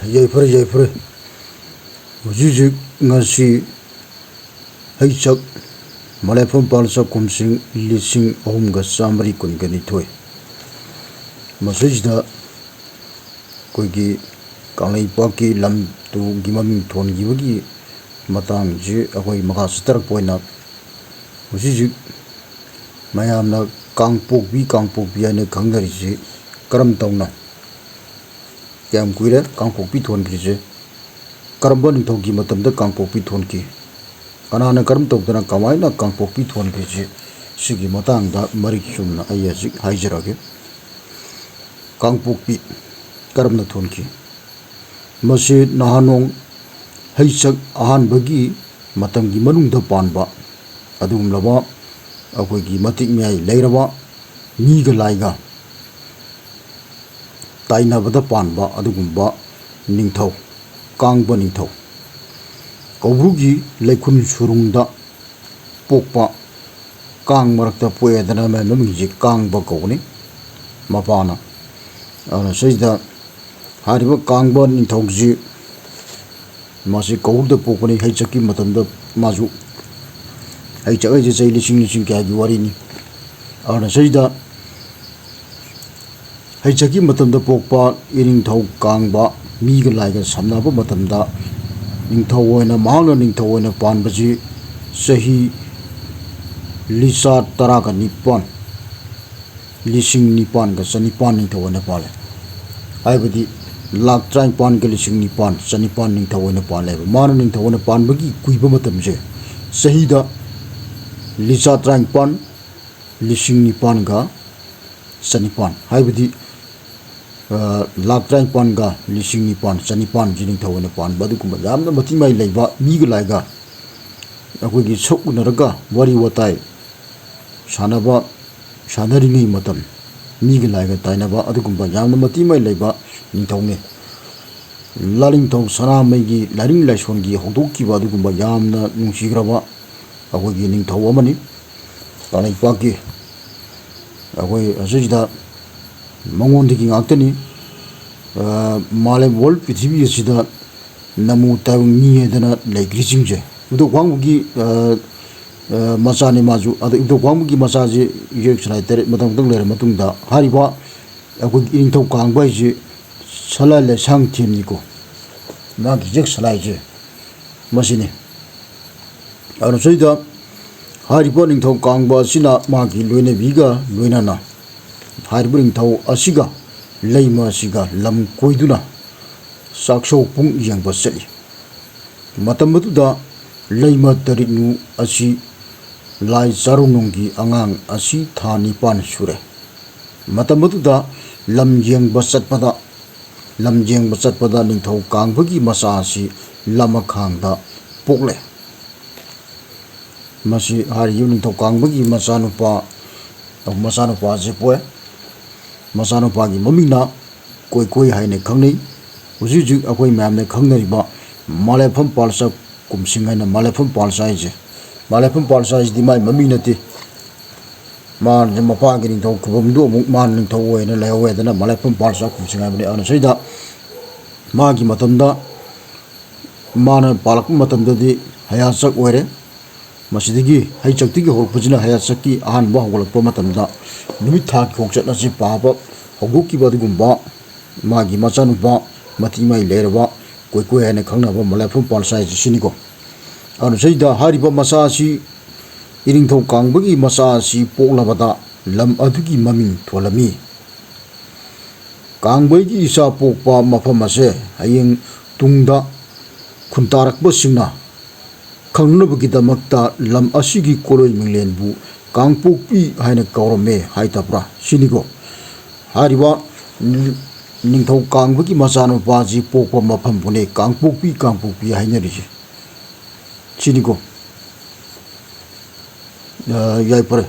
ꯌꯥꯏꯐꯔꯦ ꯍꯧꯖꯤꯛ ngasi ꯍꯩꯆꯛ ꯃꯂꯦꯐꯝ ꯄꯥꯜꯆ ꯀꯨꯝꯁꯤꯡ ꯂꯤꯁꯤꯡ ꯑꯍꯨꯝꯒ ꯆꯥꯝꯃꯔꯤ ꯀꯨꯟꯒꯅꯤꯊꯣꯏ ꯃꯁꯤꯗ ꯑꯩꯈꯣꯏꯒꯤ ꯀꯪꯂꯩꯄꯥꯛꯀꯤ ꯂꯝ ꯇꯨꯒꯤ ꯃꯃꯤꯡ ꯊꯣꯟꯈꯤꯕꯒꯤ ꯃꯇꯥꯡꯁꯤ ꯑꯩꯈꯣꯏ ꯃꯈꯥ ꯆꯠꯊꯔꯛꯄ ꯑꯣꯏꯅ ꯍꯧꯖꯤꯛ ꯃꯌꯥꯝꯅ ꯀꯥꯡꯄꯣꯛꯄꯤ ꯍꯥꯏꯅ ꯈꯪꯅꯔꯤꯁꯤ ꯀꯔꯝ ꯇꯧꯅ ꯀꯌꯥꯝ ꯀꯨꯏꯔꯦ ꯀꯥꯡꯄꯣꯛꯄꯤ ꯊꯣꯟꯈ꯭ꯔꯤꯁꯦ ꯀꯔꯝꯕ ꯅꯤꯡꯊꯧꯒꯤ ꯃꯇꯝꯗ ꯀꯥꯡꯄꯣꯛꯄꯤ ꯊꯣꯟꯈꯤ ꯀꯅꯥꯅ ꯀꯔꯝ ꯇꯧꯗꯅ ꯀꯃꯥꯏꯅ ꯀꯥꯡꯄꯣꯛꯄꯤ ꯊꯣꯟꯈ꯭ꯔꯤꯁꯦ ꯁꯤꯒꯤ ꯃꯇꯥꯡꯗ ꯃꯔꯤꯛ ꯆꯨꯝꯅ ꯑꯩ ꯍꯧꯖꯤꯛ ꯍꯥꯏꯖꯔꯒꯦ ꯀꯥꯡꯄꯣꯛꯄꯤ ꯀꯔꯝꯅ ꯊꯣꯟꯈꯤ ꯃꯁꯤ ꯅꯍꯥꯅꯣꯡ ꯍꯩꯆꯛ ꯑꯍꯥꯟꯕꯒꯤ ꯃꯇꯝꯒꯤ ꯃꯅꯨꯡꯗ ꯄꯥꯟꯕ ꯑꯗꯨꯒꯨꯝꯂꯕ ꯑꯩꯈꯣꯏꯒꯤ ꯃꯇꯤꯛ ꯃꯌꯥꯏ ꯂꯩꯔꯕ ꯃꯤꯒ ꯂꯥꯏꯒ ꯇꯥꯏꯅꯕꯗ ꯄꯥꯟꯕ ꯑꯗꯨꯒꯨꯝꯕ ꯅꯤꯡꯊꯧ ꯀꯥꯡꯕ ꯅꯤꯡꯊꯧ ꯀꯧꯕ꯭ꯔꯨꯒꯤ ꯂꯩꯈꯨꯟ ꯁꯨꯔꯨꯡꯗ ꯄꯣꯛꯄ ꯀꯥꯡ ꯃꯔꯛꯇ ꯄꯣꯛꯑꯦꯗꯅ ꯃꯃꯤꯡꯁꯤ ꯀꯥꯡꯕ ꯀꯧꯕꯅꯤ ꯃꯄꯥꯅ ꯑꯗꯨꯅ ꯁꯤꯗ ꯍꯥꯏꯔꯤꯕ ꯀꯥꯡꯕ ꯅꯤꯡꯊꯧꯁꯤ ꯃꯥꯁꯤ ꯀꯧꯕ꯭ꯔꯨꯗ ꯄꯣꯛꯄꯅꯤ ꯍꯩꯆꯛꯀꯤ ꯃꯇꯝꯗ ꯃꯥꯁꯨ ꯍꯩꯆꯛ ꯍꯥꯏꯁꯦ ꯆꯍꯤ ꯂꯤꯁꯤꯡ ꯀꯌꯥꯒꯤ ꯋꯥꯔꯤꯅꯤ ꯑꯗꯨꯅ ꯁꯤꯗ ꯍꯩꯆꯛꯀꯤ ꯃꯇꯝꯗ ꯄꯣꯛꯄ ꯏꯅꯤꯡꯊꯧ ꯀꯥꯡꯕ ꯃꯤꯒ ꯂꯥꯏꯒ ꯁꯝꯅꯕ ꯃꯇꯝꯗ ꯃꯍꯥꯛꯅ ꯅꯤꯡꯊꯧ ꯑꯣꯏꯅ ꯄꯥꯟꯕꯁꯤ ꯆꯍꯤ ꯂꯤꯆꯥ 19 ꯂꯤꯁꯤꯡ 9ꯒ ꯆꯅꯤꯄꯥꯟ ꯅꯤꯡꯊꯧ ꯑꯣꯏꯅ ꯄꯥꯜꯂꯦ ꯍꯥꯏꯕꯗꯤ ꯂꯥꯛ 19ꯒ ꯂꯤꯁꯤꯡ 9 ꯆꯅꯤꯄꯥꯟ ꯅꯤꯡꯊꯧ ꯑꯣꯏꯅ ꯄꯥꯜꯂꯦꯕ ꯃꯥꯅ ꯅꯤꯡꯊꯧ ꯑꯣꯏꯅ ꯄꯥꯟꯕꯒꯤ ꯀꯨꯏꯕ ꯃꯇꯝꯁꯦ ꯆꯍꯤꯗ ꯂꯤꯆꯥ 19 ꯂꯤꯁꯤꯡ 9ꯒ ꯆꯅꯤꯄꯥꯟ ꯍꯥꯏꯕꯗꯤ ꯂꯥꯛ 19ꯒ ꯂꯤꯁꯤꯡ 9 ꯆꯅꯤꯄꯥꯟꯁꯤ ꯅꯤꯡꯊꯧ ꯑꯣꯏꯅ ꯄꯥꯟꯕ ꯑꯗꯨꯒꯨꯝꯕ ꯌꯥꯝꯅ ꯃꯇꯤꯛ ꯃꯥꯏ ꯂꯩꯕ ꯃꯤꯒ ꯂꯥꯏꯒ ꯑꯩꯈꯣꯏꯒꯤ ꯁꯛꯎꯅꯔꯒ ꯋꯥꯔꯤ ꯋꯥꯇꯥꯏ ꯁꯥꯟꯅꯔꯤꯉꯩ ꯃꯇꯝ ꯃꯤꯒ ꯂꯥꯏꯒ ꯇꯥꯏꯅꯕ ꯑꯗꯨꯒꯨꯝꯕ ꯌꯥꯝꯅ ꯃꯇꯤꯛ ꯃꯥꯏ ꯂꯩꯕ ꯅꯤꯡꯊꯧꯅꯤ ꯂꯥꯂꯤꯡꯊꯧ ꯁꯅꯥꯃꯍꯤꯒꯤ ꯂꯥꯏꯅꯤꯡ ꯂꯥꯏꯁꯣꯟꯒꯤ ꯍꯧꯗꯣꯛꯈꯤꯕ ꯑꯗꯨꯒꯨꯝꯕ ꯌꯥꯝꯅ ꯅꯨꯡꯁꯤꯈ꯭ꯔꯕ ꯑꯩꯈꯣꯏꯒꯤ ꯅꯤꯡꯊꯧ ꯑꯃꯅꯤ ꯀꯪꯂꯩꯄꯥꯛꯀꯤ ꯑꯩꯈꯣꯏ ꯑꯁꯤꯗ ꯃꯉꯣꯟꯗꯒꯤ ꯉꯥꯛꯇꯅꯤ ꯃꯥꯂꯦꯝ ꯋꯥꯔꯜ ꯄ꯭ꯔꯤꯊꯤꯕꯤ ꯑꯁꯤꯗ ꯅꯃꯨ ꯇꯥꯏꯕꯪ ꯃꯤ ꯍꯥꯏꯗꯅ ꯂꯩꯈ꯭ꯔꯤꯁꯤꯡꯁꯦ ꯏꯕꯨꯙꯧ ꯋꯥꯡꯕꯒꯤ ꯃꯆꯥꯅꯤ ꯃꯥꯁꯨ ꯑꯗꯣ ꯏꯕꯨꯙꯧ ꯋꯥꯡꯕꯒꯤ ꯃꯆꯥꯁꯤ ꯌꯦꯛ ꯁꯂꯥꯏ 9 ꯃꯇꯝ ꯂꯩꯔ ꯃꯇꯨꯡꯗ ꯍꯥꯏꯔꯤꯕ ꯑꯩꯈꯣꯏꯒꯤ ꯏꯅꯤꯡꯊꯧ ꯀꯥꯡꯕ ꯍꯥꯏꯁꯤ ꯁꯂꯥꯏ ꯂꯩꯁꯥꯡ ꯊꯦꯝꯅꯤꯀꯣ ꯃꯥꯒꯤ ꯌꯦꯛ ꯁꯂꯥꯏꯁꯦ ꯃꯁꯤꯅꯤ ꯑꯗꯨꯅ ꯁꯤꯗ ꯍꯥꯏꯔꯤꯕ ꯅꯤꯡꯊꯧ ꯀꯥꯡꯕ ꯑꯁꯤꯅ ꯃꯥꯒꯤ ꯂꯣꯏꯅꯕꯤꯒ ꯂꯣꯏꯅꯅ ꯍꯥꯏꯔꯤꯕ ꯅꯤꯡꯊꯧ ꯑꯁꯤꯒ ꯂꯩꯃ ꯑꯁꯤꯒ ꯂꯝ ꯀꯣꯏꯗꯨꯅ ꯆꯥꯛꯁꯧ ꯄꯨꯡ ꯌꯦꯡꯕ ꯆꯠꯂꯤ ꯃꯇꯝ ꯑꯗꯨꯗ ꯂꯩꯃ ꯇꯔꯤꯛꯅꯨ ꯑꯁꯤ ꯂꯥꯏ ꯆꯥꯔꯣꯡꯅꯨꯡꯒꯤ ꯑꯉꯥꯡ ꯑꯁꯤ ꯊꯥ 9 ꯁꯨꯔꯦ ꯃꯇꯝ ꯑꯗꯨꯗ ꯂꯝ ꯌꯦꯡꯕ ꯆꯠꯄꯗ ꯅꯤꯡꯊꯧ ꯀꯥꯡꯕꯒꯤ ꯃꯆꯥ ꯑꯁꯤ ꯂꯃꯈꯥꯡꯗ ꯄꯣꯛꯂꯦ ꯃꯁꯤ ꯍꯥꯏꯔꯤꯕ ꯅꯤꯡꯊꯧ ꯀꯥꯡꯕꯒꯤ ꯃꯆꯥꯅꯨꯄꯥꯁꯤ ꯄꯣꯛꯑꯦ ꯃꯆꯥꯅꯨꯄꯥꯒꯤ ꯃꯃꯤꯡꯅ ꯀꯣꯏꯀꯣꯏ ꯍꯥꯏꯅ ꯈꯪꯅꯩ ꯍꯧꯖꯤꯛ ꯑꯩꯈꯣꯏ ꯃꯌꯥꯝꯅ ꯈꯪꯅꯔꯤꯕ ꯃꯂꯦꯐꯝ ꯄꯥꯜꯆ ꯀꯨꯝꯁꯤꯡ ꯍꯥꯏꯅ ꯃꯂꯦꯐꯝ ꯄꯥꯜꯆ ꯍꯥꯏꯁꯦ ꯃꯂꯦꯐꯝ ꯄꯥꯜꯆ ꯍꯥꯏꯁꯤꯗꯤ ꯃꯥꯏ ꯃꯃꯤꯡ ꯅꯠꯇꯦ ꯃꯥꯅ ꯃꯄꯥꯒꯤ ꯅꯤꯡꯊꯧ ꯈꯨꯕꯝꯗꯨ ꯑꯃꯨꯛ ꯃꯥꯅ ꯅꯤꯡꯊꯧ ꯑꯣꯏꯅ ꯂꯩꯍꯧꯋꯦꯗꯅ ꯃꯂꯦꯐꯝ ꯄꯥꯜꯆ ꯀꯨꯝꯁꯤꯡ ꯍꯥꯏꯕꯅꯤ ꯑꯗꯨꯅ ꯁꯤꯗ ꯃꯥꯒꯤ ꯃꯇꯝꯗ ꯃꯥꯅ ꯄꯥꯜꯂꯛꯄ ꯃꯇꯝꯗꯗꯤ ꯍꯌꯥꯆꯛ ꯑꯣꯏꯔꯦ ꯃꯁꯤꯗꯒꯤ ꯍꯩꯆꯛꯇꯒꯤ ꯍꯧꯔꯛꯄꯁꯤꯅ ꯍꯌꯥꯆꯛꯀꯤ ꯑꯍꯥꯟꯕ ꯍꯧꯒꯠꯂꯛꯄ ꯃꯇꯝꯗ ꯅꯨꯃꯤꯠ ꯊꯥꯒꯤ ꯈꯣꯡꯆꯠ ꯑꯁꯤ ꯄꯥꯕ ꯍꯧꯗꯣꯛꯈꯤꯕ ꯑꯗꯨꯒꯨꯝꯕ ꯃꯥꯒꯤ ꯃꯆꯥꯅꯨꯄꯥ ꯃꯇꯤꯛ ꯃꯥꯏ ꯂꯩꯔꯕ ꯀꯣꯏꯀꯣꯏ ꯍꯥꯏꯅ ꯈꯪꯅꯕ ꯃꯂꯦꯐꯝ ꯄꯥꯜꯆ ꯍꯥꯏꯁꯤ ꯁꯤꯅꯤꯀꯣ ꯑꯗꯨꯅ ꯁꯤꯗ ꯍꯥꯏꯔꯤꯕ ꯃꯆꯥ ꯑꯁꯤ ꯏꯅꯤꯡꯊꯧ ꯀꯥꯡꯕꯒꯤ ꯃꯆꯥ ꯑꯁꯤ ꯄꯣꯛꯂꯕꯗ ꯂꯝ ꯑꯗꯨꯒꯤ ꯃꯃꯤꯡ ꯊꯣꯜꯂꯝꯃꯤ ꯀꯥꯡꯕꯒꯤ ꯏꯆꯥ ꯄꯣꯛꯄ ꯃꯐꯝ ꯑꯁꯦ ꯍꯌꯦꯡ ꯇꯨꯡꯗ ꯈꯨꯟꯇꯥꯔꯛꯄꯁꯤꯡꯅ ꯈꯪꯅꯕꯒꯤꯗꯃꯛꯇ ꯂꯝ ꯑꯁꯤꯒꯤ ꯀꯣꯂꯣꯏ ꯃꯤꯡꯂꯦꯟꯕꯨ ꯀꯥꯡꯄꯣꯛꯄꯤ ꯍꯥꯏꯅ ꯀꯧꯔꯝꯃꯦ ꯍꯥꯏꯇꯕ꯭ꯔꯥ ꯁꯤꯅꯤꯀꯣ ꯍꯥꯏꯔꯤꯕ ꯅꯤꯡꯊꯧ ꯀꯥꯡꯕꯒꯤ ꯃꯆꯥꯅꯨꯄꯥꯁꯤ ꯄꯣꯛꯄ ꯃꯐꯝꯕꯨꯅꯦ ꯀꯥꯡꯄꯣꯛꯄꯤ ꯍꯥꯏꯅꯔꯤꯁꯦ ꯁꯤꯅꯤꯀꯣ ꯌꯥꯏꯐꯔꯦ